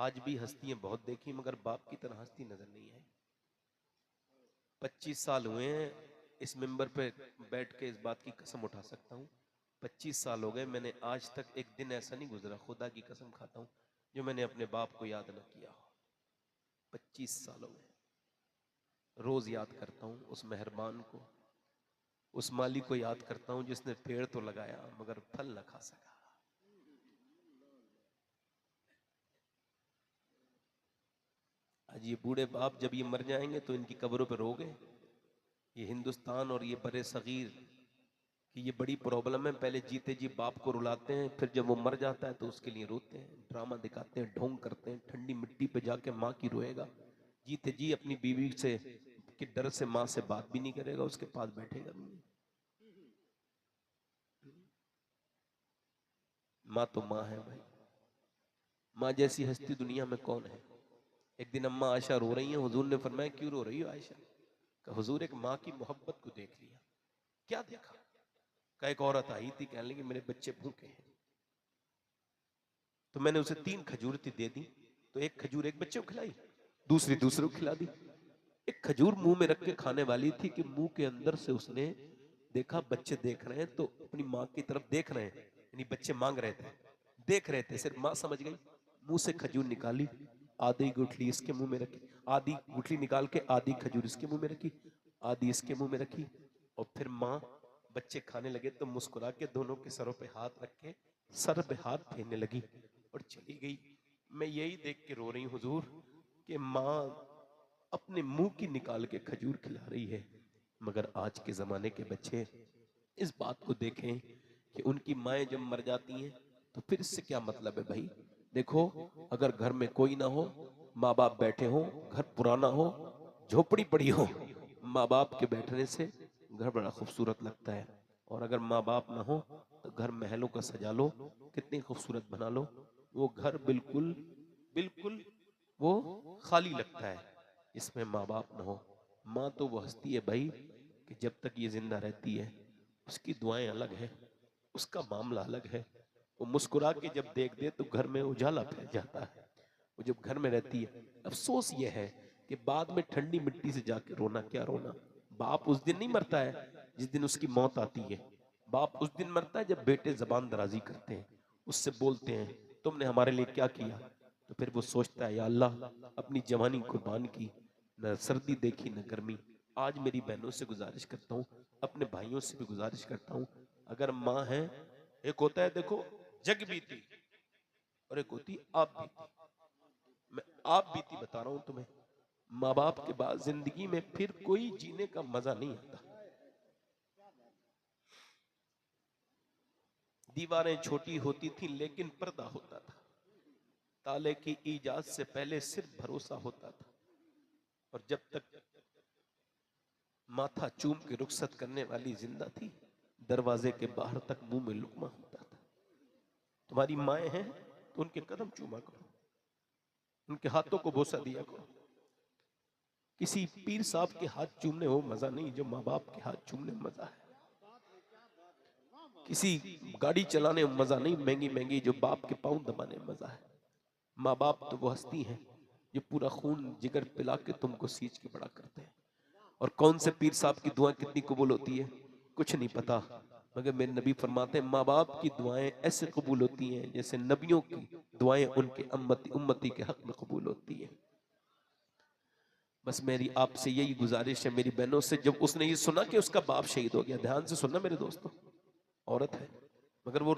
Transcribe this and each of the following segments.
आज भी हस्तियां बहुत देखी मगर बाप की तरह हस्ती नजर नहीं आई। 25 साल हुए हैं इस मिंबर पे बैठ के इस बात की कसम उठा सकता हूँ। 25 साल हो गए, मैंने आज तक एक दिन ऐसा नहीं गुजरा, खुदा की कसम खाता हूँ, जो मैंने अपने बाप को याद न किया हो। 25 सालों में रोज याद करता हूँ उस मेहरबान को, उस माली को याद करता हूँ जिसने पेड़ तो लगाया मगर फल न खा सका। आज ये बूढ़े बाप जब ये मर जाएंगे तो इनकी कब्रों पर रोगे। ये हिंदुस्तान और ये बड़े सगीर कि ये बड़ी प्रॉब्लम है। पहले जीते जी बाप को रुलाते हैं, फिर जब वो मर जाता है तो उसके लिए रोते हैं, ड्रामा दिखाते हैं, ढोंग करते हैं, ठंडी मिट्टी पे जाके माँ की रोएगा। जीते जी अपनी बीवी से के डर से माँ से बात भी नहीं करेगा, उसके पास बैठेगा भी नहीं। माँ तो माँ है भाई, माँ जैसी हस्ती दुनिया में कौन है। एक दिन अम्मा आयशा रो रही हैं, हुजूर ने फरमाया क्यों रो रही हो आयशा? कहा हुजूर एक माँ की मोहब्बत को देख लिया। क्या देखा? कहा एक औरत आई थी, कहने लगी मेरे बच्चे भूखे हैं, तो मैंने उसे 3 खजूर दे दी। तो एक खजूर एक बच्चे को खिलाई, दूसरी दूसरे को खिला दी। एक खजूर मुंह में रख के खाने वाली थी कि मुंह के अंदर से उसने देखा बच्चे देख रहे हैं, तो अपनी माँ की तरफ देख रहे हैं, यानी बच्चे मांग रहे थे, देख रहे थे। सिर्फ माँ समझ गई, मुंह से खजूर निकाली, आधी गुठली इसके मुंह में रखी, आधी गुठली निकाल के आधी खजूर इसके मुंह में रखी, आधी इसके मुंह में रखी, और फिर माँ बच्चे खाने लगे तो मुस्कुरा के दोनों के सरों पे हाथ रख के सर पे हाथ फेरने लगी और चली गई। मैं यही देख के रो रही हूँ हुजूर कि माँ अपने मुंह की निकाल के खजूर खिला रही है, मगर आज के जमाने के बच्चे इस बात को देखें कि उनकी माएं जब मर जाती हैं तो फिर इससे क्या मतलब है भाई। देखो, अगर घर में कोई ना हो, माँ बाप बैठे हो, घर पुराना हो, झोपड़ी पड़ी हो, माँ बाप के बैठने से घर बड़ा खूबसूरत लगता है। और अगर माँ बाप ना हो तो घर महलों का सजा लो, कितनी खूबसूरत बना लो, वो घर बिल्कुल बिल्कुल वो खाली लगता है इसमें माँ बाप ना हो। माँ तो वो हस्ती है भाई कि जब तक ये जिंदा रहती है उसकी दुआएं अलग है, उसका मामला अलग है। वो मुस्कुरा के जब देख दे तो घर में उजाला फैल जाता है। वो जब घर में रहती है, अफसोस ये है कि बाद में ठंडी मिट्टी से जाके रोना क्या रोना। बाप उस दिन नहीं मरता है जिस दिन उसकी मौत आती है, बाप उस दिन मरता है जब बेटे जबान दराजी करते हैं, उससे बोलते हैं तुमने हमारे लिए क्या किया। तो फिर वो सोचता है या अल्लाह अपनी जवानी कुर्बान की, न सर्दी देखी न गर्मी। आज मेरी बहनों से गुजारिश करता हूँ, अपने भाइयों से भी गुजारिश करता हूँ, अगर माँ है, एक होता है देखो जग बीती और एक होती आप बीती। मैं आप बीती बता रहा हूं तुम्हें। माँ बाप के बाद जिंदगी में फिर कोई जीने का मजा नहीं आता। दीवारें छोटी होती थी लेकिन पर्दा होता था, ताले की इजाद से पहले सिर्फ भरोसा होता था, और जब तक माथा चूम के रुखसत करने वाली जिंदा थी, दरवाजे के बाहर तक मुंह में लुकमा होता था। तुम्हारी माएं हैं तो उनके कदम चूमा करो, उनके हाथों को बोसा दिया करो। किसी पीर साहब के हाथ चूमने हो मजा नहीं जो माँ बाप के हाथ चूमने में मजा है। किसी गाड़ी चलाने में मजा नहीं महंगी महंगी जो बाप के पाँव दबाने में मजा है। माँ बाप तो वो हस्ती हैं जो पूरा खून जिगर पिला के तुमको सींच के बड़ा करते हैं। और कौन से पीर साहब की दुआ कितनी कबूल होती है कुछ नहीं पता, मगर मेरे नबी फरमाते हैं माँ बाप की दुआएं ऐसे कबूल होती हैं जैसे नबियों की दुआएं उनके उम्मती के हक में कबूल होती हैं। बस मेरी आपसे यही गुजारिश है मेरी बहनों से, जब उसने ये सुना कि उसका बाप शहीद हो गया, ध्यान से सुनना मेरे दोस्तों, औरत है मगर वो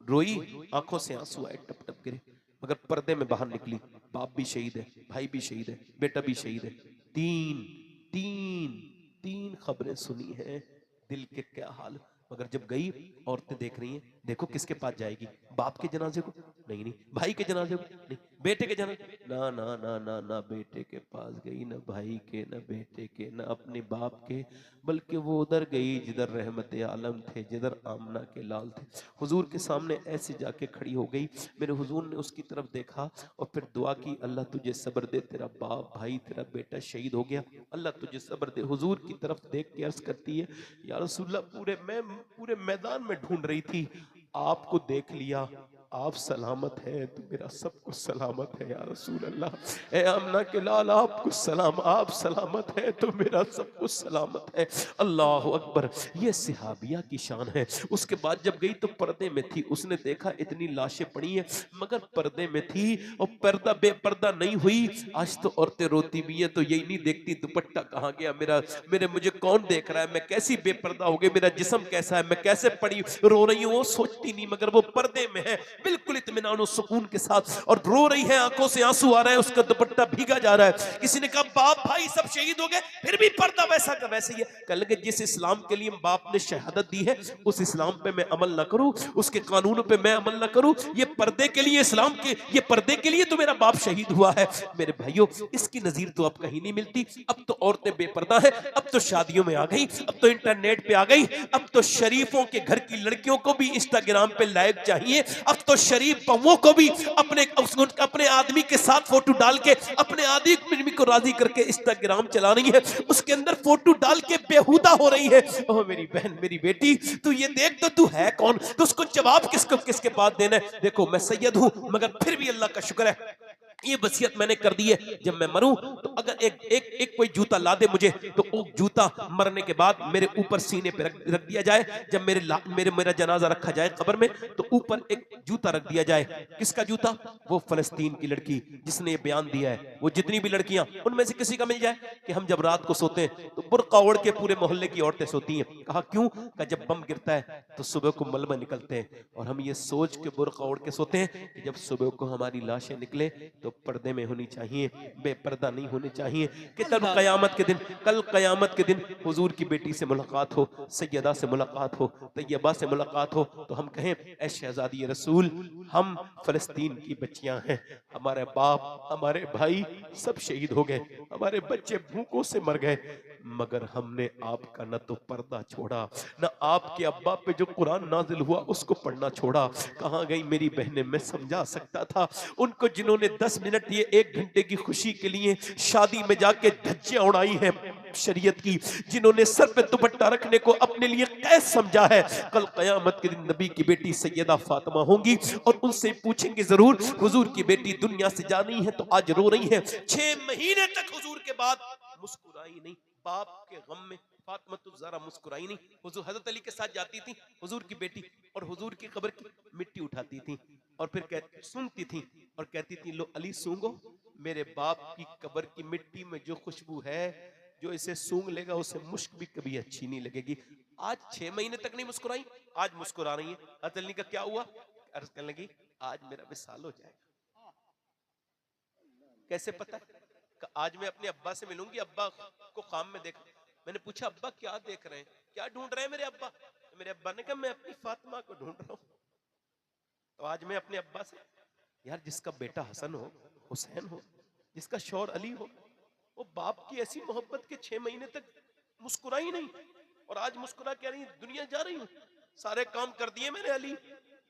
रोई, आंखों से आंसू आए टप टप गिरे, मगर पर्दे में बाहर निकली, बाप भी शहीद है, भाई भी शहीद है, बेटा भी शहीद है। तीन तीन तीन खबरें सुनी हैं, दिल के क्या हाल। मगर जब गई, औरतें देख रही हैं, देखो किसके पास जाएगी, बाप के जनाजे को नहीं, नहीं भाई के जनाजे को नहीं, बेटे के जनाजे, ना ना ना ना ना बेटे के पास गई, ना भाई के, ना बेटे के, ना अपने बाप के, बल्कि वो उधर गई जिधर रहमत आलम थे, जिधर आमना के लाल थे। हुजूर के सामने ऐसे जाके खड़ी हो गई। मेरे हुजूर ने उसकी तरफ देखा और फिर दुआ की, अल्लाह तुझे सब्र दे, तेरा बाप भाई तेरा बेटा शहीद हो गया, अल्लाह तुझे सब्र दे। हुजूर की तरफ देख के अर्ज करती है या रसूलल्लाह पूरे मैदान में ढूंढ रही थी, आपको देख लिया, आप सलामत हैं तो मेरा सब कुछ सलामत है या रसूल अल्लाह। ए आमना के लाल आपको सलाम, आप सलामत हैं तो मेरा सब कुछ सलामत है। अल्लाह अकबर, ये सिहाबिया की शान है। उसके बाद जब गई तो पर्दे में थी, उसने देखा इतनी लाशें पड़ी हैं मगर पर्दे में थी और पर्दा बेपर्दा नहीं हुई। आज तो औरतें रोती भी हैं तो यही नहीं देखती दुपट्टा कहाँ गया मेरा, मेरे मुझे कौन देख रहा है, मैं कैसी बेपर्दा हो गई, मेरा जिस्म कैसा है, मैं कैसे पड़ी रो रही हूँ, वो सोचती नहीं मगर वो पर्दे में है बिल्कुल इत्मीनान और सुकून के साथ और रो रही है, आंखों से आंसू आ रहा है, उसका दुपट्टा भीगा जा रहा है। किसी ने कहा बाप भाई सब शहीद हो गए फिर भी पर्दा वैसा का वैसे ही है। कह लगे जिस इस्लाम के लिए बाप ने शहादत दी है उस इस्लाम पे मैं अमल ना करूं, उसके कानूनों पे मैं अमल ना करूं, ये पर्दे के लिए इस्लाम के, ये पर्दे के लिए तो मेरा बाप शहीद हुआ है। मेरे भाइयों इसकी नजीर तो अब कहीं नहीं मिलती। अब तो औरतें बेपर्दा है, अब तो शादियों में आ गई, अब तो इंटरनेट पे आ गई, अब तो शरीफों के घर की लड़कियों को भी इंस्टाग्राम पे लाइक चाहिए, अब तो शरीफ बहुओं को भी अपने आदमी के साथ फोटो डाल के अपने आदमी को राजी करके इंस्टाग्राम चला रही है, उसके अंदर फोटो डाल के बेहुदा हो रही है। ओह मेरी बहन मेरी बेटी तू ये देख तो तू है कौन, तो उसको जवाब किसके बाद देना है। देखो मैं सैयद हूं मगर फिर भी अल्लाह का शुक्र है ये वसीयत मैंने कर दी है, जब मैं मरूं तो अगर एक कोई जूता ला दे मुझे तो वो जूता मरने के बाद मेरे ऊपर सीने पे रख दिया जाए। जब मेरा जनाजा रखा जाए कब्र में तो ऊपर एक जूता रख दिया जाए। किसका जूता? वो फलस्तीन की लड़की जिसने ये बयान दिया है, वो जितनी भी लड़कियां उनमें से किसी का मिल जाए कि हम जब रात को सोते हैं तो बुर्का ओढ़ के पूरे मोहल्ले की औरतें सोती हैं। कहा क्यों? कहा जब बम गिरता है तो सुबह को मलबा निकलते हैं और हम ये सोच के बुर्का ओढ़ के सोते हैं कि जब सुबह को हमारी लाशें निकले तो पर्दे में होनी चाहिए, बेपर्दा नहीं होनी चाहिए। कि कल कयामत के दिन हुजूर की बेटी से मुलाकात हो, सैयदा से मुलाकात हो, तैयबा से मुलाकात हो तो हम कहें ऐ शहजादी रसूल हम फलस्तीन की बच्चियां हैं, हमारे बाप हमारे भाई सब शहीद हो गए, हमारे बच्चे भूखों से मर गए मगर हमने आपका न तो पर्दा छोड़ा न आपके अब्बा पे जो कुरान नाजिल हुआ उसको पढ़ना छोड़ा। कहाँ गई मेरी बहनें? मैं समझा सकता था उनको जिन्होंने 10 मिनट ये 1 घंटे की खुशी के लिए शादी में जाके धज्जियां उड़ाई हैं शरीयत की, जिन्होंने सर पे दुपट्टा रखने को अपने लिए कैद समझा है, कल कयामत के दिन नबी की बेटी सैयदा फातिमा होंगी और उनसे पूछेंगे जरूर हुजूर की बेटी दुनिया से जा रही है तो आज रो रही है। 6 महीने तक हुजूर के बाद मुस्कुराई नहीं, बाप के गम में फातिमा तो जरा मुस्कुराई नहीं। हुजूर हजरत अली के साथ जाती थी हुजूर की बेटी और हुजूर की कब्र की मिट्टी उठाती थी और फिर सूंघती थी और कहती थी लो अली सूंघो, मेरे बाप की कब्र की मिट्टी में जो खुशबू है जो इसे सूंघ लेगा उसे मुश्क भी कभी अच्छी नहीं लगेगी। आज 6 महीने तक नहीं मुस्कुराई, आज मुस्कुरा रही है। हजरत अली का क्या हुआ? अर्ज करने लगी आज मेरा विसाल हो जाएगा। कैसे पता? आज मैं अपने अब्बा से मिलूंगी, अब्बा को काम में देख। मैंने पूछा अब्बा क्या देख रहे हैं, क्या ढूंढ रहे हैं मेरे अब्बा? तो मेरे अब्बा ने कहा मैं अपनी फातिमा को ढूंढ रहा हूं। तो आज मैं अपने अब्बा से, यार जिसका बेटा हसन हो, हुसैन हो, जिसका शौहर अली हो, वो बाप की ऐसी मोहब्बत के 6 महीने तक मुस्कुराई नहीं और आज मुस्कुरा कह रही दुनिया जा रही हूं, सारे काम कर दिए मैंने अली,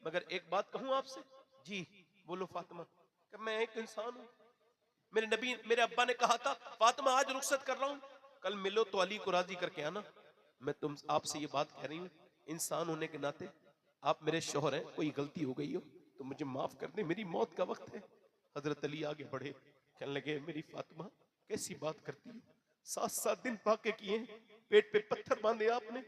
मगर एक बात कहूं आपसे। जी बोलो फातिमा। कि मैं एक इंसान हूं, मेरे नबी मेरे अब्बा ने कहा था फातिमा आज रुखसत कर रहा हूं, कल मिलो तो अली को राजी करके आना। मैं तुम आपसे ये बात कह रही हूं इंसान होने के नाते आप मेरे शौहर हैं, कोई गलती हो गई हो तो मुझे माफ कर दे, मेरी मौत का वक्त है। हजरत अली आगे बढ़े, कहने लगे मेरी फातिमा कैसी बात करती हो, 7-7 दिन पाके किए, पेट पे पत्थर बांधे आपने,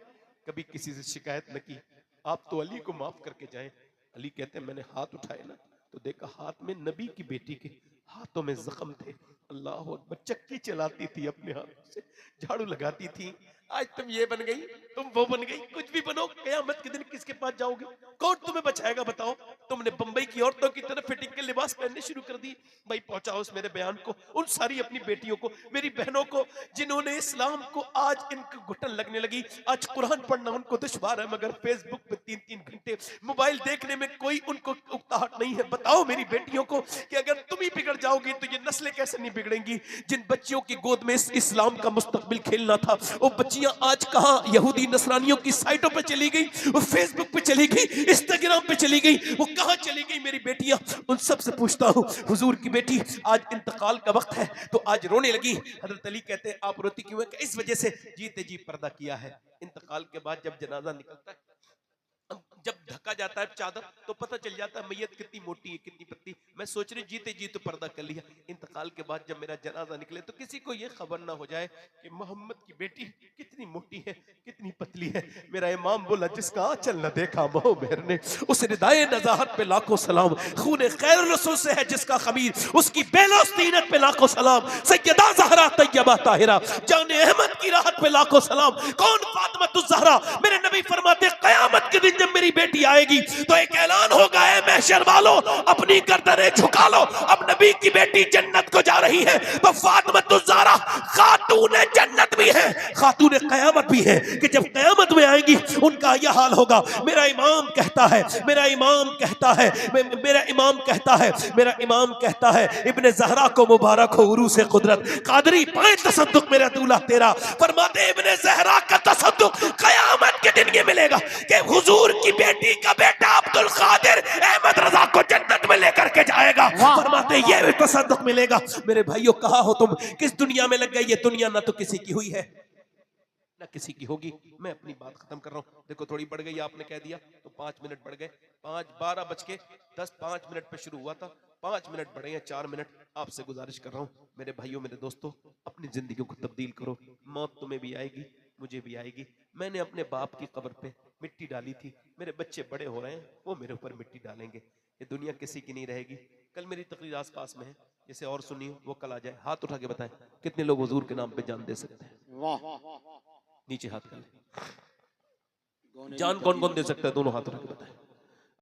कभी किसी से शिकायत न की, आप तो अली को माफ करके जाएं। अली कहते हैं मैंने हाथ उठाए ना तो देखा हाथ में नबी की बेटी के हाथों में जख्म थे। अल्लाह अकबर, चक्की चलाती थी अपने हाथों से, झाड़ू लगाती थी। आज तुम ये बन गई, तुम वो बन गई, कुछ भी बनो, कयामत के दिन किसके पास जाओगे? कौन तुम्हें बचाएगा बताओ? तुमने बंबई की औरतों की तरह फिटिंग के लिबास पहनने शुरू कर दी। भाई पहुंचाओ उस मेरे बयान को उन सारी अपनी बेटियों को, मेरी बहनों को जिन्होंने इस्लाम को आज इनको घुटन लगने लगी, आज कुरान पढ़ना उनको दुश्वार है मगर फेसबुक पे 3-3 घंटे मोबाइल देखने में कोई उनको उकताहट नहीं है। बताओ मेरी बेटियों को कि अगर तुम ही बिगड़ जाओगी तो ये नस्लें कैसे नहीं बिगड़ेंगी? जिन बच्चियों की गोद में इस्लाम का मुस्तकबिल खेलना था वो बच्चियां आज कहां? यहूदी नसरानियों की साइटों पे चली गई, वो फेसबुक पे चली गई, इंस्टाग्राम पे चली गई, वो कहां चली गई मेरी बेटियां? उन सब से पूछता हूं हुजूर की बेटी आज इंतकाल का वक्त है तो आज रोने लगी। हजरत अली कहते हैं आप रोती क्यों है? इस वजह से जीते जी पर्दा किया है। इंतकाल के बाद जब जनाजा निकलता है, जब ढका जाता है चादर तो पता चल जाता है मैयत कितनी मोटी है कितनी पतली। मैं सोच रही जीते जी तो पर्दा कर लिया, इंतकाल के बाद जब मेरा जनाजा निकले तो किसी को ये खबर ना हो जाए कि मोहम्मद की बेटी कितनी मोटी है कितनी पतली है। मेरा इमाम बोला जिसका आंचल न देखा मोह मेहर ने, उस रिदाए नज़ाहत पे लाखों सलाम। खून खैर रसूल से है जिसका खमीर, उसकी बेलोस तीनत पे लाखों सलाम। सैयदा ज़हरा तैयबा ताहिरा जान अहमद की राहत पे लाखों सलाम। कौन फातिमा ज़हरा? मेरे नबी फरमाते क़यामत के दिन जब मेरी बेटी आएगी तो एक ऐलान होगा, ऐ महशर वालों अपनी गर्दनें झुका लो, अब नबी की बेटी जन्नत को जा रही है। तो फातिमा ज़हरा खातून जन्नत भी है, खातून क़यामत भी है कि जब क़यामत में आएंगी उनका यह हाल होगा। मेरा इमाम कहता है, मेरा इमाम कहता है, मेरा इमाम कहता है, मेरा इमाम कहता है इब्ने ज़हरा को मुबारक हो उरूस कुदरत। कादरी पाए तसद्दुक मेरा दूल्हा तेरा। फरमाते इब्ने ज़हरा का तसद्दुक क़यामत के दिन ये मिलेगा कि हुजूर की बेटी का बेटा अब्दुल कादिर अहमद रजा को जन्नत में लेकर के जाएगा। फरमाते ये भी तसद्दुक मिलेगा। मेरे भाइयों कहाँ हो तुम? किस दुनिया में लग गई? ये दुनिया ना तो किसी की हुई है ना किसी की होगी। मैं अपनी बात खत्म कर रहा हूँ। देखो थोड़ी बढ़ गई, आपने कह दिया तो 5 मिनट बढ़ गए। 12:10 5 मिनट पे शुरू हुआ था, 5 मिनट बढ़े हैं 4 मिनट। आपसे गुजारिश कर रहा हूँ मेरे भाइयों मेरे दोस्तों, अपनी जिंदगी को तब्दील करो। मौत तुम्हें भी आएगी मुझे भी आएगी। मैंने अपने बाप की कब्र पे मिट्टी डाली थी, मेरे बच्चे बड़े हो रहे हैं वो मेरे ऊपर मिट्टी डालेंगे। ये दुनिया किसी की नहीं रहेगी। कल मेरी तकरीर आस पास में है, जिसे और सुनी वो कल आ जाए। हाथ उठा के बताएं कितने लोग हुजूर के नाम पे जान दे सकते हैं? नीचे हाथ कर ले। जान कौन कौन दे सकता है? दोनों हाथ उठा के बताएं।